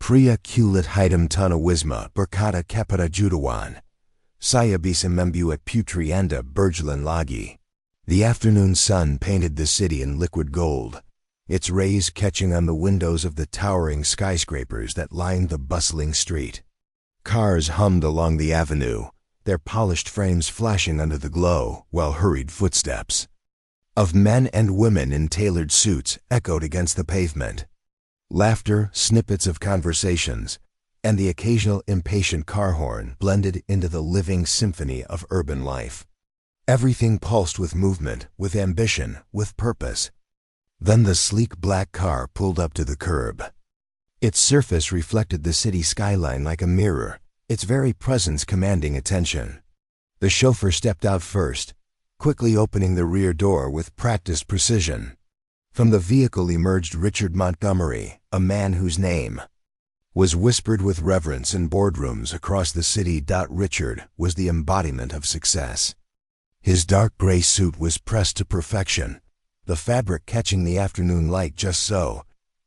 Priya culit hidem tana wisma berkata capita jutawan. Saya bisa membuat putri anda berjalan lagi. The afternoon sun painted the city in liquid gold, its rays catching on the windows of the towering skyscrapers that lined the bustling street. Cars hummed along the avenue, their polished frames flashing under the glow, while hurried footsteps of men and women in tailored suits echoed against the pavement. Laughter, snippets of conversations, and the occasional impatient car horn blended into the living symphony of urban life. Everything pulsed with movement, with ambition, with purpose. Then the sleek black car pulled up to the curb. Its surface reflected the city skyline like a mirror, its very presence commanding attention. The chauffeur stepped out first, quickly opening the rear door with practiced precision. From the vehicle emerged Richard Montgomery, a man whose name was whispered with reverence in boardrooms across the city. Richard was the embodiment of success. His dark gray suit was pressed to perfection, the fabric catching the afternoon light just so,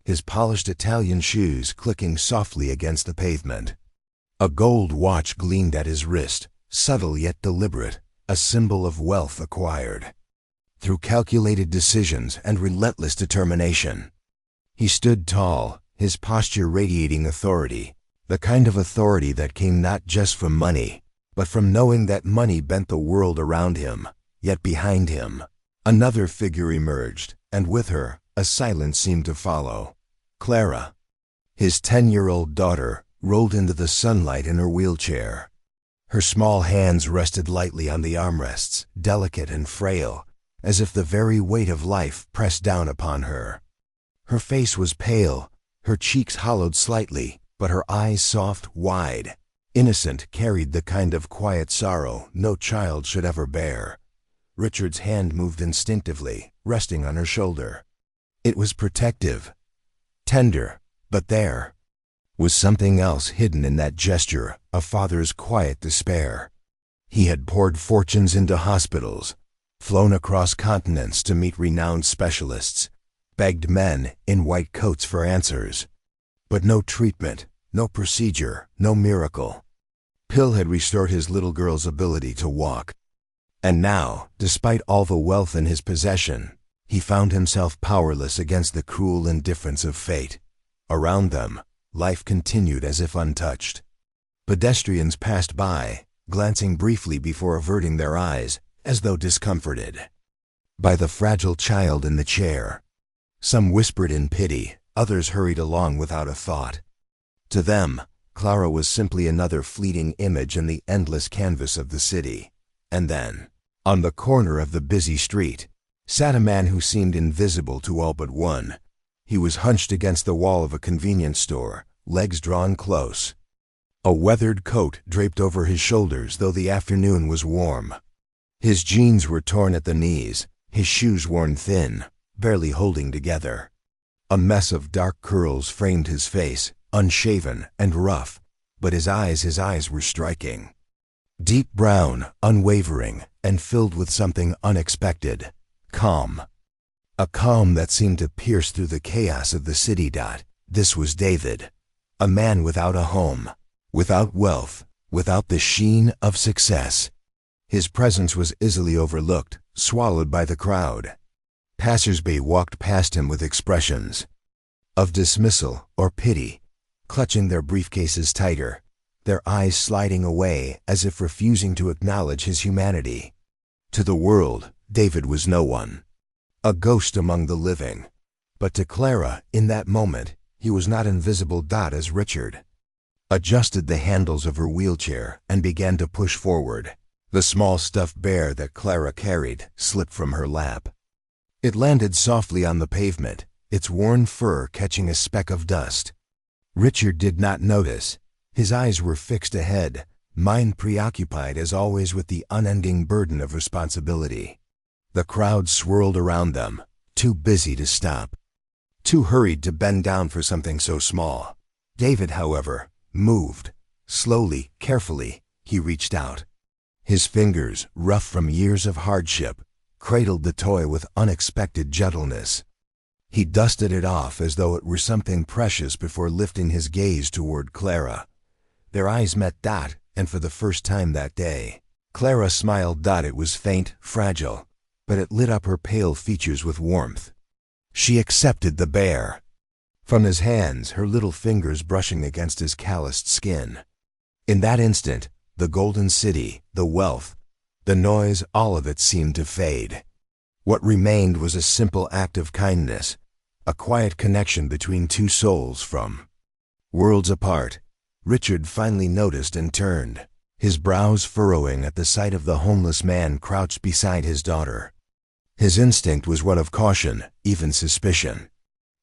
his polished Italian shoes clicking softly against the pavement. A gold watch gleamed at his wrist, subtle yet deliberate, a symbol of wealth acquired through calculated decisions and relentless determination. He stood tall, his posture radiating authority, the kind of authority that came not just from money, but from knowing that money bent the world around him. Yet behind him, another figure emerged, and with her, a silence seemed to follow. Clara, his 10-year-old daughter, rolled into the sunlight in her wheelchair. Her small hands rested lightly on the armrests, delicate and frail, as if the very weight of life pressed down upon her. Her face was pale, her cheeks hollowed slightly, but her eyes soft, wide, innocent, carried the kind of quiet sorrow no child should ever bear. Richard's hand moved instinctively, resting on her shoulder. It was protective, tender, but there was something else hidden in that gesture, a father's quiet despair. He had poured fortunes into hospitals, flown across continents to meet renowned specialists, begged men in white coats for answers. But no treatment, no procedure, no miracle. Pill had restored his little girl's ability to walk. And now, despite all the wealth in his possession, he found himself powerless against the cruel indifference of fate. Around them, life continued as if untouched. Pedestrians passed by, glancing briefly before averting their eyes, as though discomforted by the fragile child in the chair. Some whispered in pity, others hurried along without a thought. To them, Clara was simply another fleeting image in the endless canvas of the city. And then, on the corner of the busy street, sat a man who seemed invisible to all but one. He was hunched against the wall of a convenience store, legs drawn close. A weathered coat draped over his shoulders, though the afternoon was warm. His jeans were torn at the knees, his shoes worn thin, barely holding together. A mess of dark curls framed his face, unshaven and rough, but his eyes were striking. Deep brown, unwavering, and filled with something unexpected. Calm. A calm that seemed to pierce through the chaos of the city. This was David. A man without a home, without wealth, without the sheen of success. His presence was easily overlooked, swallowed by the crowd. Passers-by walked past him with expressions of dismissal or pity, clutching their briefcases tighter, their eyes sliding away as if refusing to acknowledge his humanity. To the world, David was no one, a ghost among the living. But to Clara, in that moment, he was not invisible. As Richard adjusted the handles of her wheelchair and began to push forward, the small stuffed bear that Clara carried slipped from her lap. It landed softly on the pavement, its worn fur catching a speck of dust. Richard did not notice. His eyes were fixed ahead, mind preoccupied as always with the unending burden of responsibility. The crowd swirled around them, too busy to stop, too hurried to bend down for something so small. David, however, moved. Slowly, carefully, he reached out. His fingers, rough from years of hardship, cradled the toy with unexpected gentleness. He dusted it off as though it were something precious before lifting his gaze toward Clara. Their eyes met. And for the first time that day, Clara smiled. It was faint, fragile, but it lit up her pale features with warmth. She accepted the bear from his hands, her little fingers brushing against his calloused skin. In that instant, the golden city, the wealth, the noise, all of it seemed to fade. What remained was a simple act of kindness, a quiet connection between two souls from worlds apart. Richard finally noticed and turned, his brows furrowing at the sight of the homeless man crouched beside his daughter. His instinct was one of caution, even suspicion.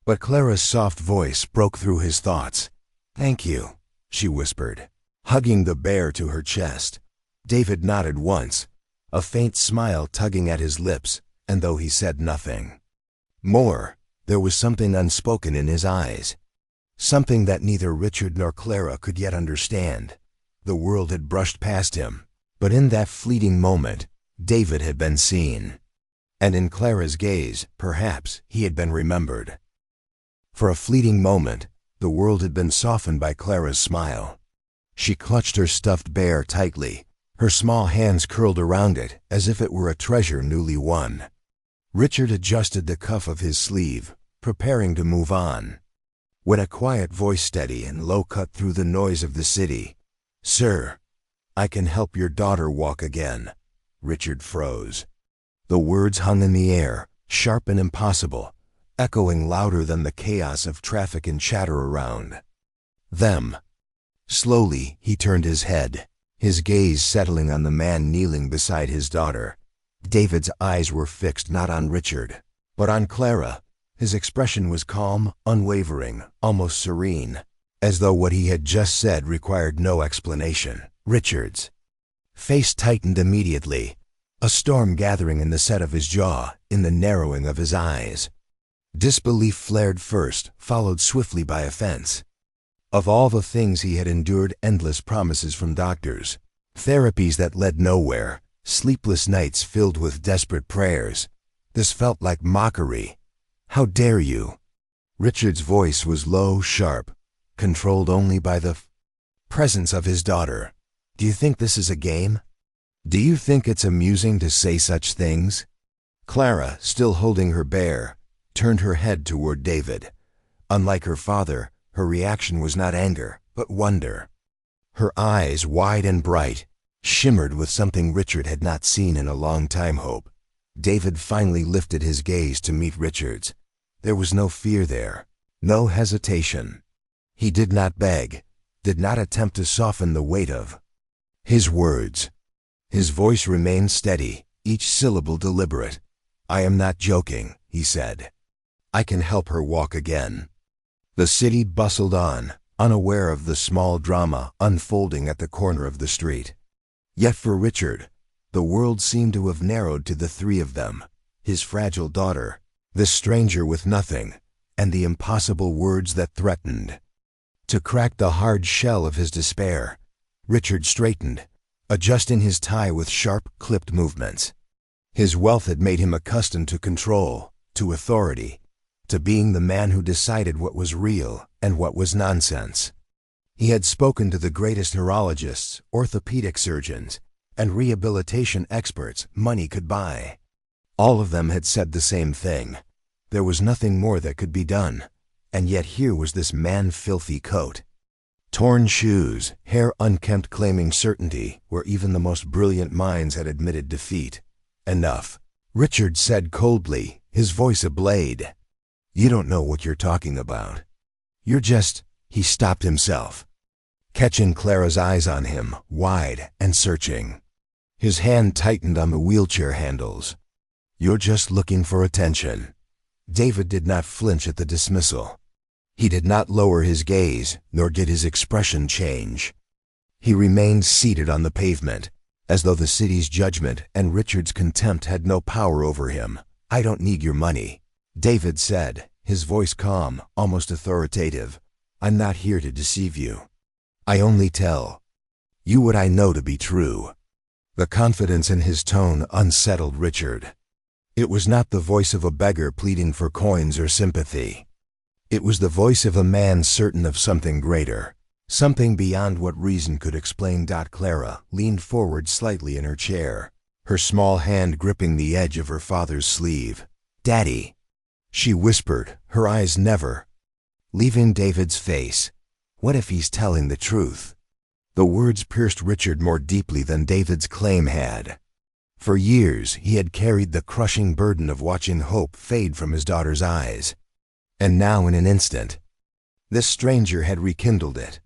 But Clara's soft voice broke through his thoughts. "Thank you," she whispered, hugging the bear to her chest. David nodded once, a faint smile tugging at his lips, and though he said nothing more, there was something unspoken in his eyes. Something that neither Richard nor Clara could yet understand. The world had brushed past him, but in that fleeting moment, David had been seen. And in Clara's gaze, perhaps, he had been remembered. For a fleeting moment, the world had been softened by Clara's smile. She clutched her stuffed bear tightly, her small hands curled around it as if it were a treasure newly won. Richard adjusted the cuff of his sleeve, preparing to move on, when a quiet voice, steady and low, cut through the noise of the city. "Sir, I can help your daughter walk again." Richard froze. The words hung in the air, sharp and impossible, echoing louder than the chaos of traffic and chatter around them. Slowly, he turned his head, his gaze settling on the man kneeling beside his daughter. David's eyes were fixed not on Richard, but on Clara. His expression was calm, unwavering, almost serene, as though what he had just said required no explanation. Richard's face tightened immediately, a storm gathering in the set of his jaw, in the narrowing of his eyes. Disbelief flared first, followed swiftly by offense. Of all the things he had endured, endless promises from doctors, therapies that led nowhere, sleepless nights filled with desperate prayers, this felt like mockery. "How dare you?" Richard's voice was low, sharp, controlled only by the presence of his daughter. "Do you think this is a game? Do you think it's amusing to say such things?" Clara, still holding her bear, turned her head toward David. Unlike her father, her reaction was not anger, but wonder. Her eyes, wide and bright, shimmered with something Richard had not seen in a long time. Hope. David finally lifted his gaze to meet Richard's. There was no fear there, no hesitation. He did not beg, did not attempt to soften the weight of his words. His voice remained steady, each syllable deliberate. "I am not joking," he said. "I can help her walk again." The city bustled on, unaware of the small drama unfolding at the corner of the street. Yet for Richard, the world seemed to have narrowed to the three of them, his fragile daughter, this stranger with nothing, and the impossible words that threatened to crack the hard shell of his despair. Richard straightened, adjusting his tie with sharp, clipped movements. His wealth had made him accustomed to control, to authority, to being the man who decided what was real and what was nonsense. He had spoken to the greatest neurologists, orthopedic surgeons, and rehabilitation experts money could buy. All of them had said the same thing. There was nothing more that could be done, and yet here was this man-filthy coat, torn shoes, hair unkempt, claiming certainty where even the most brilliant minds had admitted defeat. "Enough," Richard said coldly, his voice a blade. "You don't know what you're talking about. You're just—" He stopped himself, catching Clara's eyes on him, wide and searching. His hand tightened on the wheelchair handles. "You're just looking for attention." David did not flinch at the dismissal. He did not lower his gaze, nor did his expression change. He remained seated on the pavement, as though the city's judgment and Richard's contempt had no power over him. "I don't need your money," David said, his voice calm, almost authoritative. "I'm not here to deceive you. I only tell you what I know to be true." The confidence in his tone unsettled Richard. It was not the voice of a beggar pleading for coins or sympathy. It was the voice of a man certain of something greater, something beyond what reason could explain. Clara leaned forward slightly in her chair, her small hand gripping the edge of her father's sleeve. "Daddy," she whispered, her eyes never leaving David's face. "What if he's telling the truth?" The words pierced Richard more deeply than David's claim had. For years he had carried the crushing burden of watching hope fade from his daughter's eyes. And now in an instant, this stranger had rekindled it.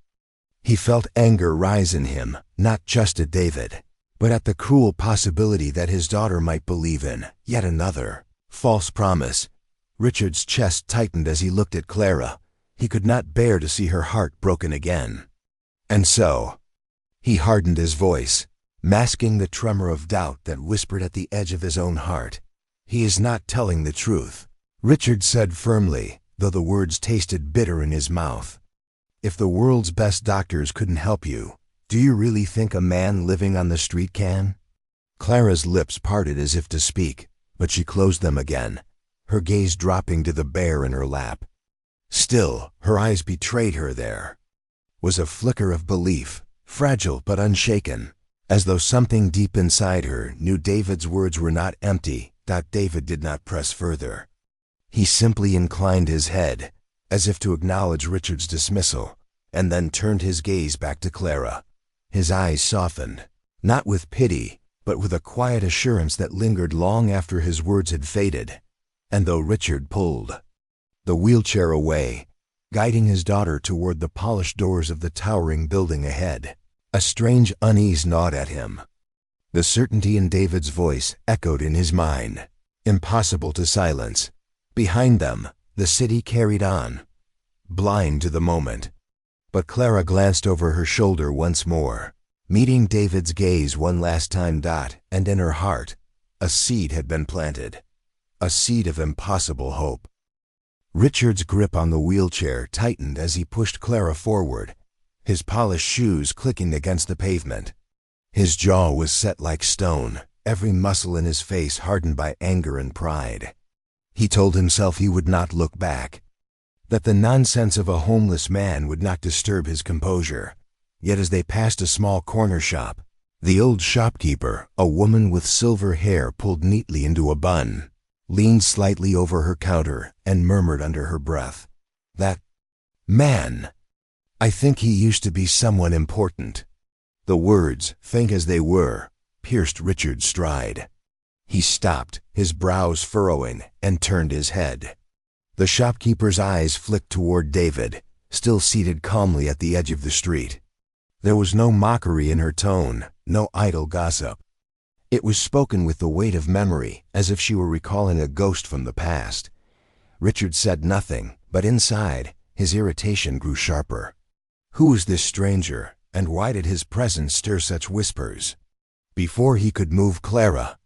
He felt anger rise in him, not just at David, but at the cruel possibility that his daughter might believe in yet another false promise. Richard's chest tightened as he looked at Clara. He could not bear to see her heart broken again. And so, he hardened his voice, masking the tremor of doubt that whispered at the edge of his own heart. "He is not telling the truth," Richard said firmly, though the words tasted bitter in his mouth. "If the world's best doctors couldn't help you, do you really think a man living on the street can?" Clara's lips parted as if to speak, but she closed them again, her gaze dropping to the bear in her lap. Still, her eyes betrayed her. There was a flicker of belief, fragile but unshaken, as though something deep inside her knew David's words were not empty. David did not press further. He simply inclined his head, as if to acknowledge Richard's dismissal, and then turned his gaze back to Clara. His eyes softened, not with pity, but with a quiet assurance that lingered long after his words had faded. And though Richard pulled the wheelchair away, guiding his daughter toward the polished doors of the towering building ahead, a strange unease gnawed at him. The certainty in David's voice echoed in his mind, impossible to silence. Behind them, the city carried on, blind to the moment. But Clara glanced over her shoulder once more, meeting David's gaze one last time. And in her heart, a seed had been planted, a seed of impossible hope. Richard's grip on the wheelchair tightened as he pushed Clara forward, his polished shoes clicking against the pavement. His jaw was set like stone, every muscle in his face hardened by anger and pride. He told himself he would not look back, that the nonsense of a homeless man would not disturb his composure. Yet as they passed a small corner shop, the old shopkeeper, a woman with silver hair pulled neatly into a bun, leaned slightly over her counter and murmured under her breath, "That man, I think he used to be someone important." The words, faint as they were, pierced Richard's stride. He stopped, his brows furrowing, and turned his head. The shopkeeper's eyes flicked toward David, still seated calmly at the edge of the street. There was no mockery in her tone, no idle gossip. It was spoken with the weight of memory, as if she were recalling a ghost from the past. Richard said nothing, but inside, his irritation grew sharper. Who was this stranger, and why did his presence stir such whispers? Before he could move Clara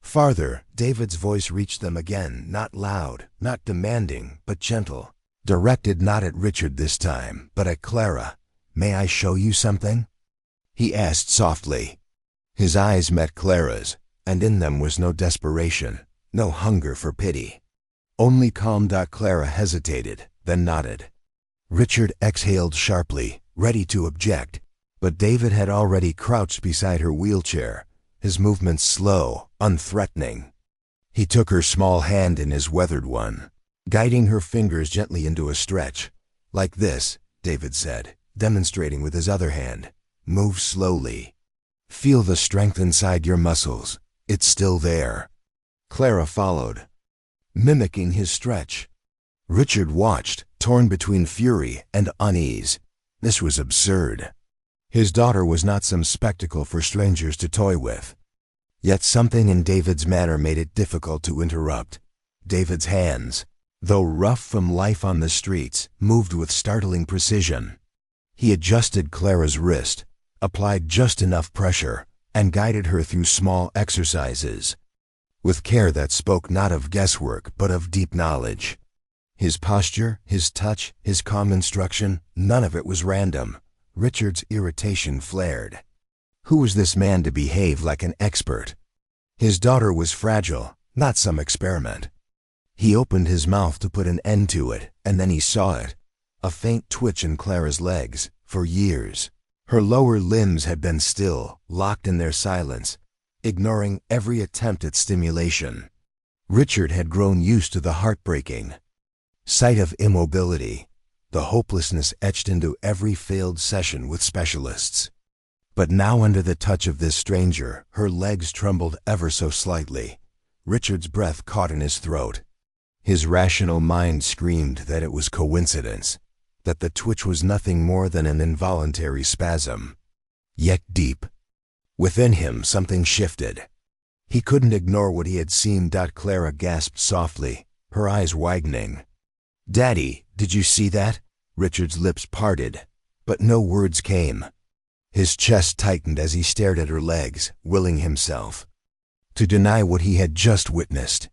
farther, David's voice reached them again, not loud, not demanding, but gentle, directed not at Richard this time, but at Clara. "May I show you something?" he asked softly. His eyes met Clara's, and in them was no desperation, no hunger for pity. Only calm. Clara hesitated, then nodded. Richard exhaled sharply, ready to object, but David had already crouched beside her wheelchair, his movements slow, unthreatening. He took her small hand in his weathered one, guiding her fingers gently into a stretch. "Like this," David said, demonstrating with his other hand. "Move slowly. Feel the strength inside your muscles. It's still there." Clara followed, mimicking his stretch. Richard watched, torn between fury and unease. This was absurd. His daughter was not some spectacle for strangers to toy with. Yet something in David's manner made it difficult to interrupt. David's hands, though rough from life on the streets, moved with startling precision. He adjusted Clara's wrist, applied just enough pressure, and guided her through small exercises, with care that spoke not of guesswork but of deep knowledge. His posture, his touch, his calm instruction, none of it was random. Richard's irritation flared. Who was this man to behave like an expert? His daughter was fragile, not some experiment. He opened his mouth to put an end to it, and then he saw it. A faint twitch in Clara's legs. For years, her lower limbs had been still, locked in their silence, ignoring every attempt at stimulation. Richard had grown used to the heartbreaking sight of immobility, the hopelessness etched into every failed session with specialists. But now, under the touch of this stranger, her legs trembled ever so slightly. Richard's breath caught in his throat. His rational mind screamed that it was coincidence, that the twitch was nothing more than an involuntary spasm. Yet deep within him, something shifted. He couldn't ignore what he had seen. Clara gasped softly, her eyes widening. "Daddy, did you see that?" Richard's lips parted, but no words came. His chest tightened as he stared at her legs, willing himself to deny what he had just witnessed.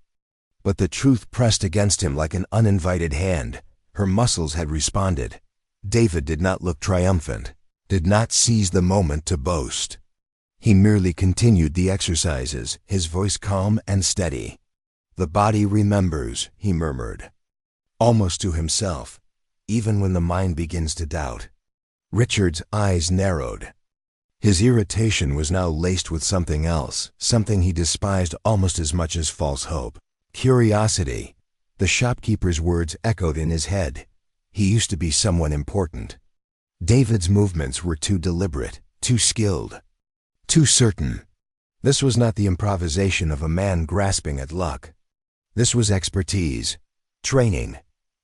But the truth pressed against him like an uninvited hand. Her muscles had responded. David did not look triumphant, did not seize the moment to boast. He merely continued the exercises, his voice calm and steady. "The body remembers," he murmured, almost to himself, "even when the mind begins to doubt." Richard's eyes narrowed. His irritation was now laced with something else, something he despised almost as much as false hope. Curiosity. The shopkeeper's words echoed in his head. He used to be someone important. David's movements were too deliberate, too skilled, too certain. This was not the improvisation of a man grasping at luck. This was expertise, training,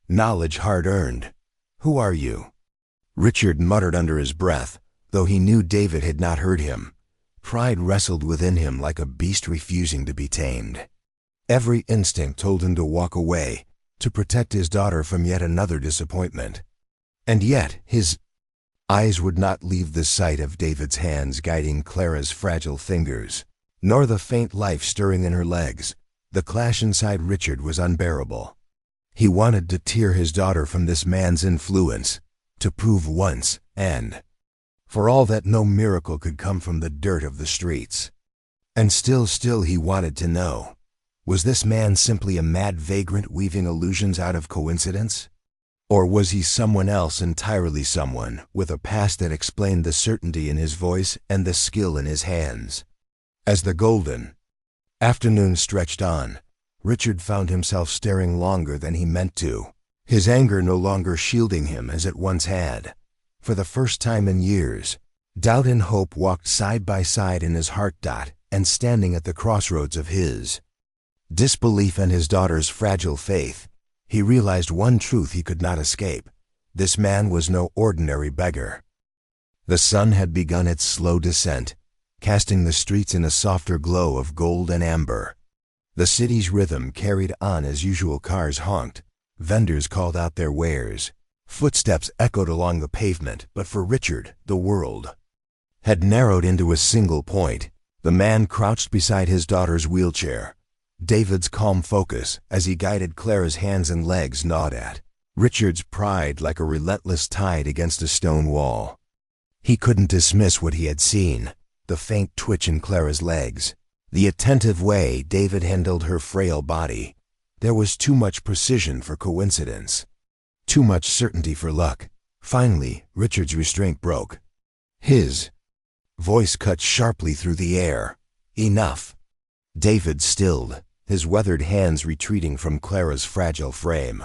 knowledge hard-earned. "Who are you?" Richard muttered under his breath, though he knew David had not heard him. Pride wrestled within him like a beast refusing to be tamed. Every instinct told him to walk away, to protect his daughter from yet another disappointment. And yet his eyes would not leave the sight of David's hands guiding Clara's fragile fingers, nor the faint life stirring in her legs. The clash inside Richard was unbearable. He wanted to tear his daughter from this man's influence, to prove once and for all that no miracle could come from the dirt of the streets. And still he wanted to know. Was this man simply a mad vagrant weaving illusions out of coincidence? Or was he someone else entirely, someone with a past that explained the certainty in his voice and the skill in his hands? As the golden afternoon stretched on, Richard found himself staring longer than he meant to, his anger no longer shielding him as it once had. For the first time in years, doubt and hope walked side by side in his heart. And standing at the crossroads of his disbelief and his daughter's fragile faith, he realized one truth he could not escape. This man was no ordinary beggar. The sun had begun its slow descent, casting the streets in a softer glow of gold and amber. The city's rhythm carried on as usual. Cars honked, vendors called out their wares, footsteps echoed along the pavement. But for Richard, the world had narrowed into a single point. The man crouched beside his daughter's wheelchair. David's calm focus, as he guided Clara's hands and legs, gnawed at Richard's pride like a relentless tide against a stone wall. He couldn't dismiss what he had seen, the faint twitch in Clara's legs, the attentive way David handled her frail body. There was too much precision for coincidence, too much certainty for luck. Finally, Richard's restraint broke. His voice cut sharply through the air. "Enough." David stilled, his weathered hands retreating from Clara's fragile frame.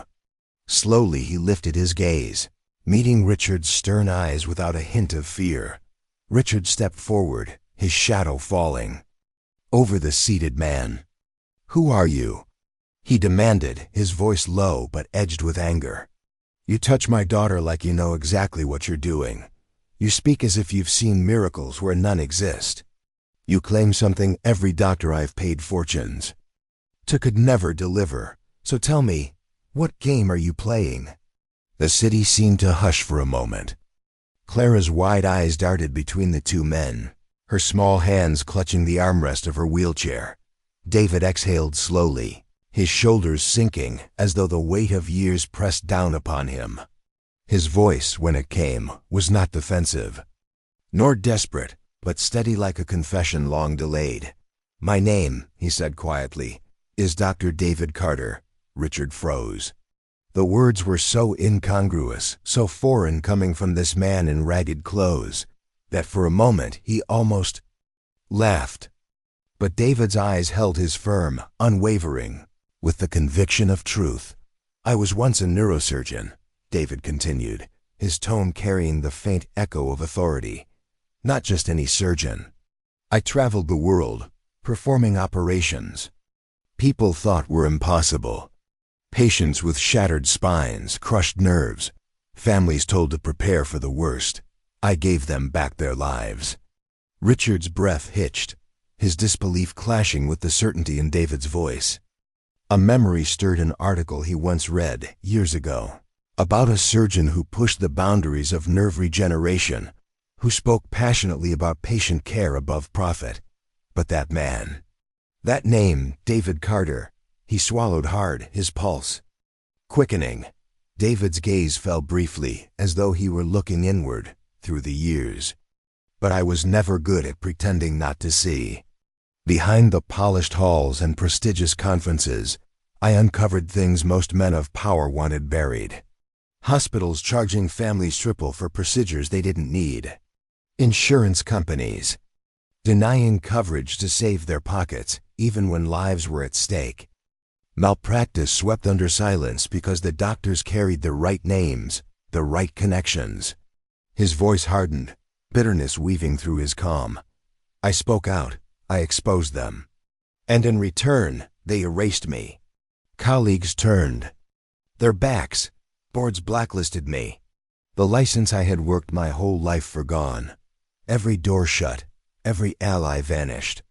Slowly he lifted his gaze, meeting Richard's stern eyes without a hint of fear. Richard stepped forward, his shadow falling over the seated man. "Who are you?" he demanded, his voice low but edged with anger. "You touch my daughter like you know exactly what you're doing. You speak as if you've seen miracles where none exist. You claim something every doctor I've paid fortunes to could never deliver. So tell me, what game are you playing?" The city seemed to hush for a moment. Clara's wide eyes darted between the two men, her small hands clutching the armrest of her wheelchair. David exhaled slowly, his shoulders sinking as though the weight of years pressed down upon him. His voice, when it came, was not defensive, nor desperate, but steady like a confession long delayed. "My name," he said quietly, Is Dr. David Carter. Richard froze. The words were so incongruous, so foreign coming from this man in ragged clothes, that for a moment he almost laughed. But David's eyes held his firm, unwavering, with the conviction of truth. I was once a neurosurgeon, David continued, his tone carrying the faint echo of authority. Not just any surgeon. I traveled the world, performing operations people thought were impossible. Patients with shattered spines, crushed nerves, families told to prepare for the worst. I gave them back their lives. Richard's breath hitched, his disbelief clashing with the certainty in David's voice. A memory stirred an article he once read, years ago, about a surgeon who pushed the boundaries of nerve regeneration, who spoke passionately about patient care above profit. But that man, that name, David Carter, he swallowed hard, his pulse quickening. David's gaze fell briefly, as though he were looking inward, through the years. But I was never good at pretending not to see. Behind the polished halls and prestigious conferences, I uncovered things most men of power wanted buried. Hospitals charging families triple for procedures they didn't need. Insurance companies denying coverage to save their pockets, even when lives were at stake. Malpractice swept under silence because the doctors carried the right names, the right connections. His voice hardened, bitterness weaving through his calm. I spoke out. I exposed them. And in return, they erased me. Colleagues turned their backs. Boards blacklisted me. The license I had worked my whole life for gone. Every door shut. Every ally vanished.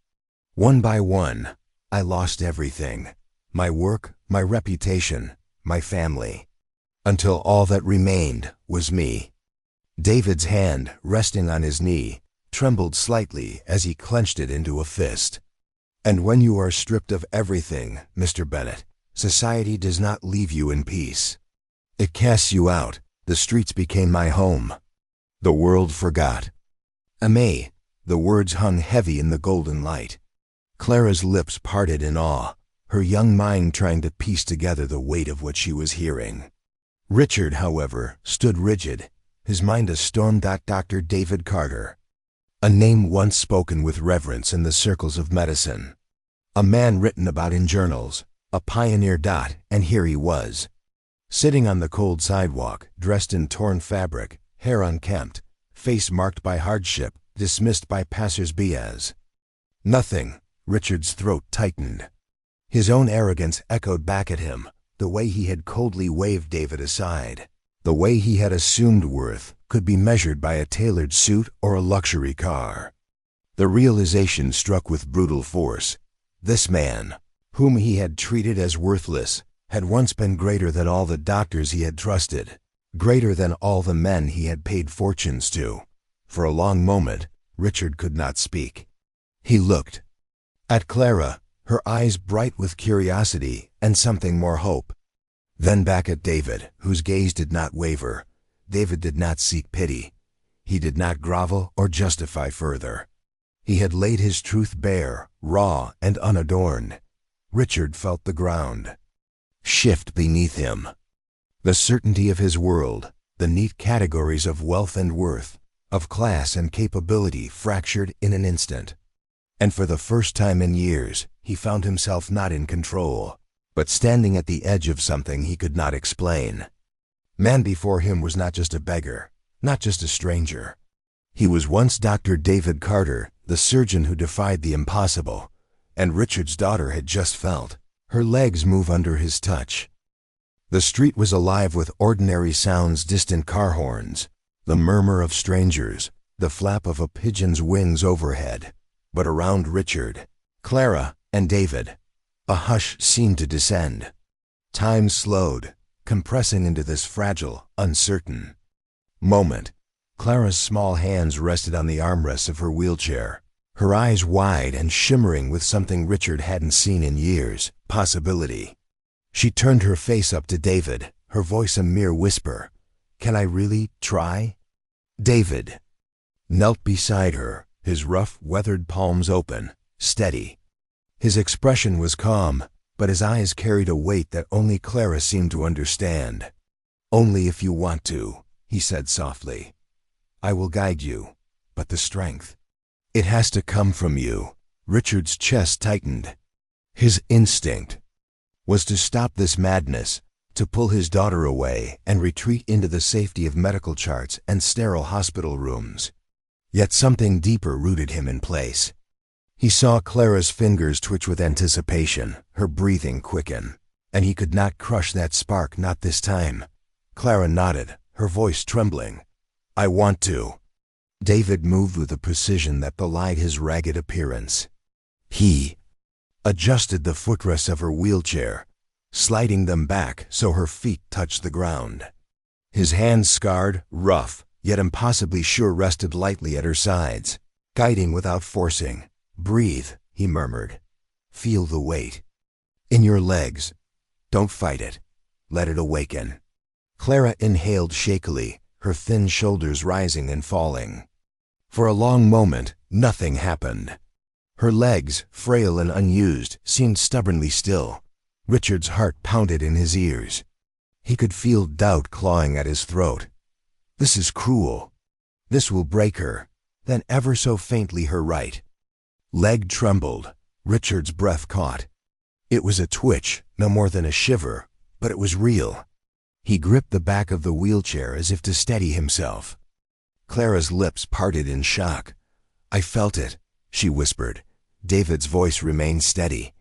One by one, I lost everything. My work, my reputation, my family. Until all that remained was me. David's hand, resting on his knee, trembled slightly as he clenched it into a fist. And when you are stripped of everything, Mr. Bennett, society does not leave you in peace. It casts you out. The streets became my home. The world forgot. Aimee, the words hung heavy in the golden light. Clara's lips parted in awe, her young mind trying to piece together the weight of what she was hearing. Richard, however, stood rigid, his mind a storm. Dr. David Carter. A name once spoken with reverence in the circles of medicine. A man written about in journals, a pioneer. And here he was, sitting on the cold sidewalk, dressed in torn fabric, hair unkempt, face marked by hardship, dismissed by passers-by as nothing. Richard's throat tightened. His own arrogance echoed back at him, the way he had coldly waved David aside, the way he had assumed worth could be measured by a tailored suit or a luxury car. The realization struck with brutal force. This man, whom he had treated as worthless, had once been greater than all the doctors he had trusted, greater than all the men he had paid fortunes to. For a long moment, Richard could not speak. He looked at Clara, her eyes bright with curiosity and something more hope. Then back at David, whose gaze did not waver. David did not seek pity. He did not grovel or justify further. He had laid his truth bare, raw and unadorned. Richard felt the ground shift beneath him. The certainty of his world, the neat categories of wealth and worth, of class and capability fractured in an instant. And for the first time in years, he found himself not in control, but standing at the edge of something he could not explain. Man before him was not just a beggar, not just a stranger. He was once Dr. David Carter, the surgeon who defied the impossible, and Richard's daughter had just felt her legs move under his touch. The street was alive with ordinary sounds, distant car horns, the murmur of strangers, the flap of a pigeon's wings overhead. But around Richard, Clara, and David, a hush seemed to descend. Time slowed, compressing into this fragile, uncertain moment. Clara's small hands rested on the armrests of her wheelchair, her eyes wide and shimmering with something Richard hadn't seen in years, possibility. She turned her face up to David, her voice a mere whisper. "Can I really try?" David knelt beside her, his rough, weathered palms open, steady. His expression was calm, but his eyes carried a weight that only Clara seemed to understand. "Only if you want to," he said softly. "I will guide you, but the strength, it has to come from you." Richard's chest tightened. His instinct was to stop this madness, to pull his daughter away and retreat into the safety of medical charts and sterile hospital rooms. Yet something deeper rooted him in place. He saw Clara's fingers twitch with anticipation, her breathing quicken, and he could not crush that spark, not this time. Clara nodded, her voice trembling. "I want to." David moved with a precision that belied his ragged appearance. He adjusted the footrests of her wheelchair, sliding them back so her feet touched the ground. His hands, scarred, rough, yet impossibly sure, rested lightly at her sides, guiding without forcing. "Breathe," he murmured. "Feel the weight in your legs. Don't fight it. Let it awaken." Clara inhaled shakily, her thin shoulders rising and falling. For a long moment, nothing happened. Her legs, frail and unused, seemed stubbornly still. Richard's heart pounded in his ears. He could feel doubt clawing at his throat. This is cruel. This will break her. Then ever so faintly her right leg trembled. Richard's breath caught. It was a twitch, no more than a shiver, but it was real. He gripped the back of the wheelchair as if to steady himself. Clara's lips parted in shock. "I felt it," she whispered. David's voice remained steady.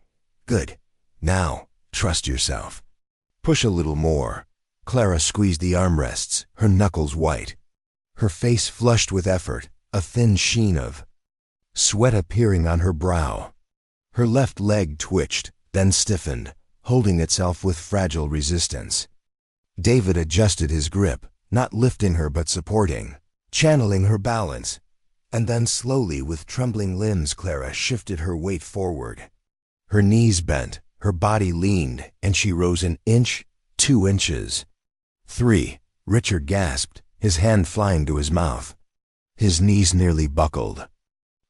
"Good. Now, trust yourself. Push a little more." Clara squeezed the armrests, her knuckles white. Her face flushed with effort, a thin sheen of sweat appearing on her brow. Her left leg twitched, then stiffened, holding itself with fragile resistance. David adjusted his grip, not lifting her but supporting, channeling her balance. And then slowly, with trembling limbs, Clara shifted her weight forward. Her knees bent, her body leaned, and she rose an inch, 2 inches. 3. Richard gasped, his hand flying to his mouth. His knees nearly buckled.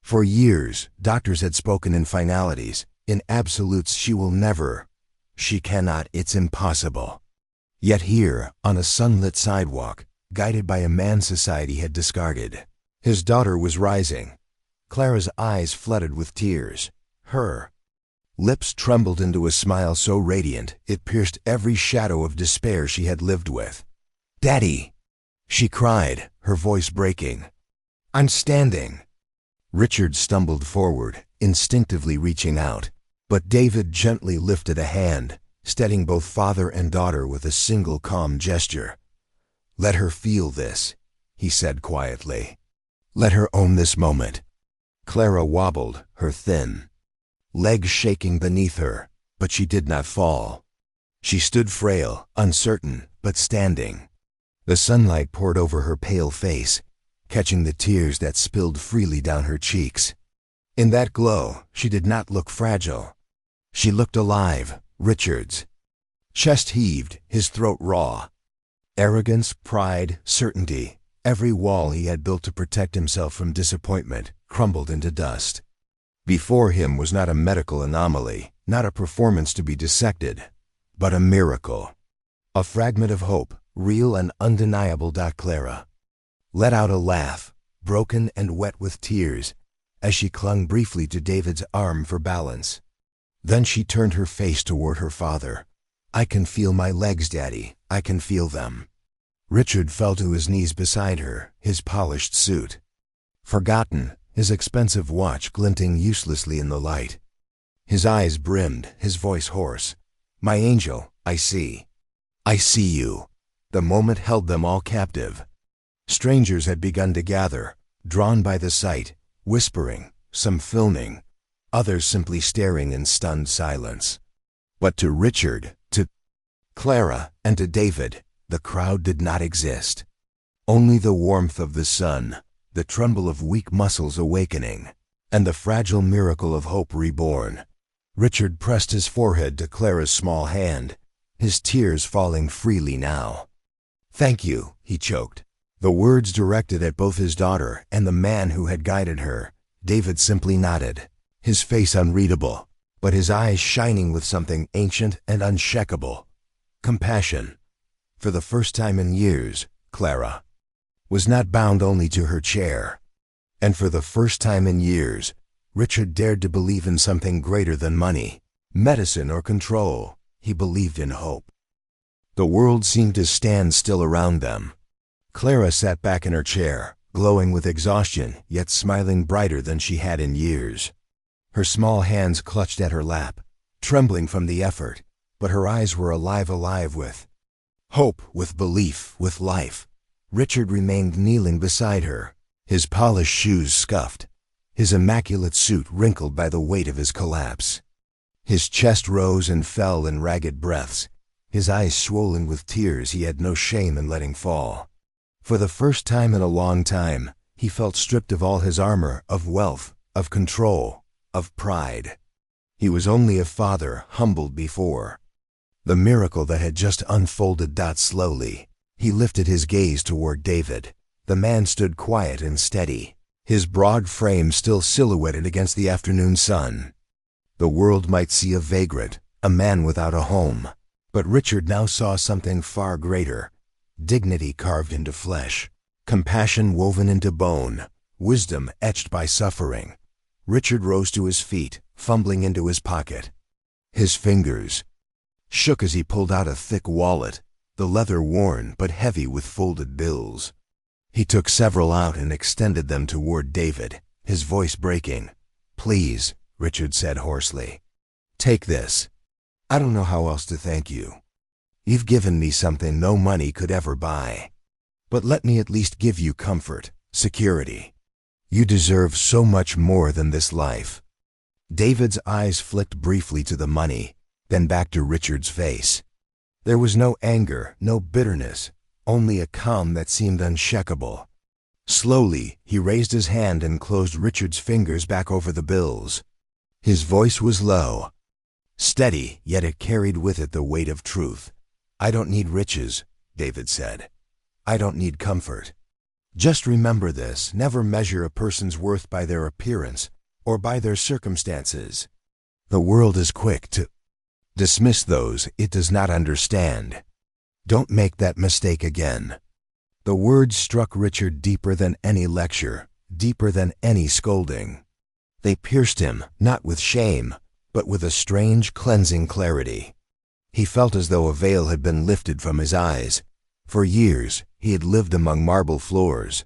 For years, doctors had spoken in finalities, in absolutes. She will never. She cannot. It's impossible. Yet here, on a sunlit sidewalk, guided by a man society had discarded, his daughter was rising. Clara's eyes flooded with tears. Her lips trembled into a smile so radiant it pierced every shadow of despair she had lived with. "Daddy!" she cried, her voice breaking. "I'm standing." Richard stumbled forward, instinctively reaching out, but David gently lifted a hand, steadying both father and daughter with a single calm gesture. "Let her feel this," he said quietly. "Let her own this moment." Clara wobbled, her thin legs shaking beneath her, but she did not fall. She stood frail, uncertain, but standing. The sunlight poured over her pale face, catching the tears that spilled freely down her cheeks. In that glow, she did not look fragile. She looked alive. Richard's chest heaved, his throat raw. Arrogance, pride, certainty, every wall he had built to protect himself from disappointment, crumbled into dust. Before him was not a medical anomaly, not a performance to be dissected, but a miracle. A fragment of hope, real and undeniable. Clara let out a laugh, broken and wet with tears, as she clung briefly to David's arm for balance. Then she turned her face toward her father. "I can feel my legs, Daddy. I can feel them." Richard fell to his knees beside her, his polished suit forgotten, his expensive watch glinting uselessly in the light. His eyes brimmed, his voice hoarse. "My angel, I see. I see you." The moment held them all captive. Strangers had begun to gather, drawn by the sight, whispering, some filming, others simply staring in stunned silence. But to Richard, to Clara, and to David, the crowd did not exist. Only the warmth of the sun, the tremble of weak muscles awakening, and the fragile miracle of hope reborn. Richard pressed his forehead to Clara's small hand, his tears falling freely now. "Thank you," he choked. The words directed at both his daughter and the man who had guided her. David simply nodded, his face unreadable, but his eyes shining with something ancient and unshakable. Compassion. For the first time in years, Clara was not bound only to her chair. And for the first time in years, Richard dared to believe in something greater than money, medicine, or control. He believed in hope. The world seemed to stand still around them. Clara sat back in her chair, glowing with exhaustion, yet smiling brighter than she had in years. Her small hands clutched at her lap, trembling from the effort, but her eyes were alive with hope, with belief, with life. Richard remained kneeling beside her, his polished shoes scuffed, his immaculate suit wrinkled by the weight of his collapse. His chest rose and fell in ragged breaths, his eyes swollen with tears he had no shame in letting fall. For the first time in a long time, he felt stripped of all his armor, of wealth, of control, of pride. He was only a father, humbled before. The miracle that had just unfolded. Slowly, he lifted his gaze toward David. The man stood quiet and steady, his broad frame still silhouetted against the afternoon sun. The world might see a vagrant, a man without a home, but Richard now saw something far greater. Dignity carved into flesh, compassion woven into bone, wisdom etched by suffering. Richard rose to his feet, fumbling into his pocket. His fingers shook as he pulled out a thick wallet, the leather worn but heavy with folded bills. He took several out and extended them toward David, his voice breaking. "Please," Richard said hoarsely. "Take this. I don't know how else to thank you. You've given me something no money could ever buy. But let me at least give you comfort, security. You deserve so much more than this life." David's eyes flicked briefly to the money, then back to Richard's face. There was no anger, no bitterness, only a calm that seemed unshakable. Slowly, he raised his hand and closed Richard's fingers back over the bills. His voice was low, steady, yet it carried with it the weight of truth. "I don't need riches," David said. "I don't need comfort. Just remember this: never measure a person's worth by their appearance or by their circumstances. The world is quick to dismiss those it does not understand. Don't make that mistake again." The words struck Richard deeper than any lecture, deeper than any scolding. They pierced him, not with shame, but with a strange, cleansing clarity. He felt as though a veil had been lifted from his eyes. For years, he had lived among marble floors,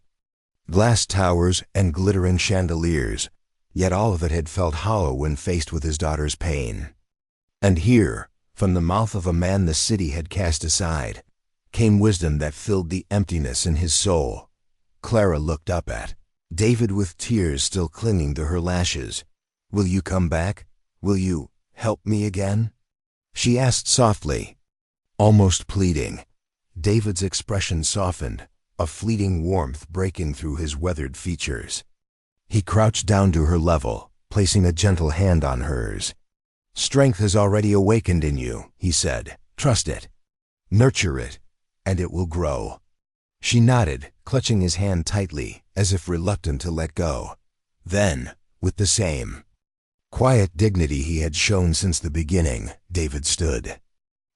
glass towers, and glittering chandeliers, yet all of it had felt hollow when faced with his daughter's pain. And here, from the mouth of a man the city had cast aside, came wisdom that filled the emptiness in his soul. Clara looked up at David with tears still clinging to her lashes. "Will you come back? Will you help me again?" she asked softly, almost pleading. David's expression softened, a fleeting warmth breaking through his weathered features. He crouched down to her level, placing a gentle hand on hers. "Strength has already awakened in you," he said. "Trust it. Nurture it, and it will grow." She nodded, clutching his hand tightly, as if reluctant to let go. Then, with the same quiet dignity he had shown since the beginning, David stood.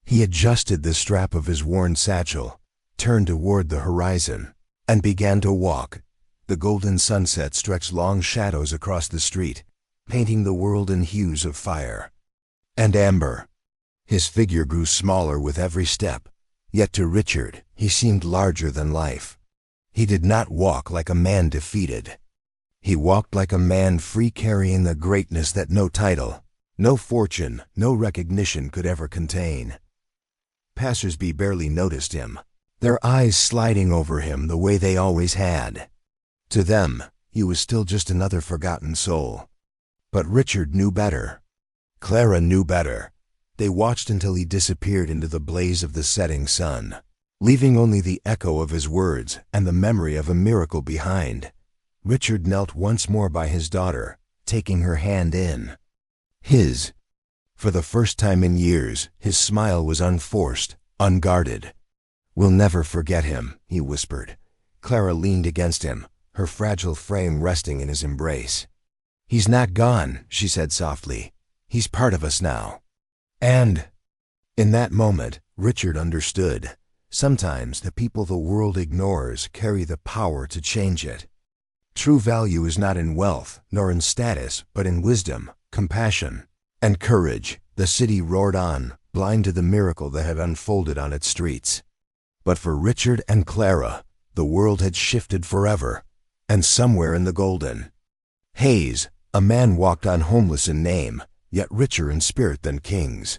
He adjusted the strap of his worn satchel, turned toward the horizon, and began to walk. The golden sunset stretched long shadows across the street, painting the world in hues of fire and amber. His figure grew smaller with every step, yet to Richard he seemed larger than life. He did not walk like a man defeated. He walked like a man free, carrying a greatness that no title, no fortune, no recognition could ever contain. Passers-by barely noticed him, their eyes sliding over him the way they always had. To them, he was still just another forgotten soul. But Richard knew better. Clara knew better. They watched until he disappeared into the blaze of the setting sun, leaving only the echo of his words and the memory of a miracle behind. Richard knelt once more by his daughter, taking her hand in his. For the first time in years, his smile was unforced, unguarded. "We'll never forget him," he whispered. Clara leaned against him, her fragile frame resting in his embrace. "He's not gone," she said softly. He's part of us now. And in that moment, Richard understood. Sometimes the people the world ignores carry the power to change it. True value is not in wealth, nor in status, but in wisdom, compassion, and courage. The city roared on, blind to the miracle that had unfolded on its streets. But for Richard and Clara, the world had shifted forever, and somewhere in the golden haze, a man walked on, homeless in name, yet richer in spirit than kings.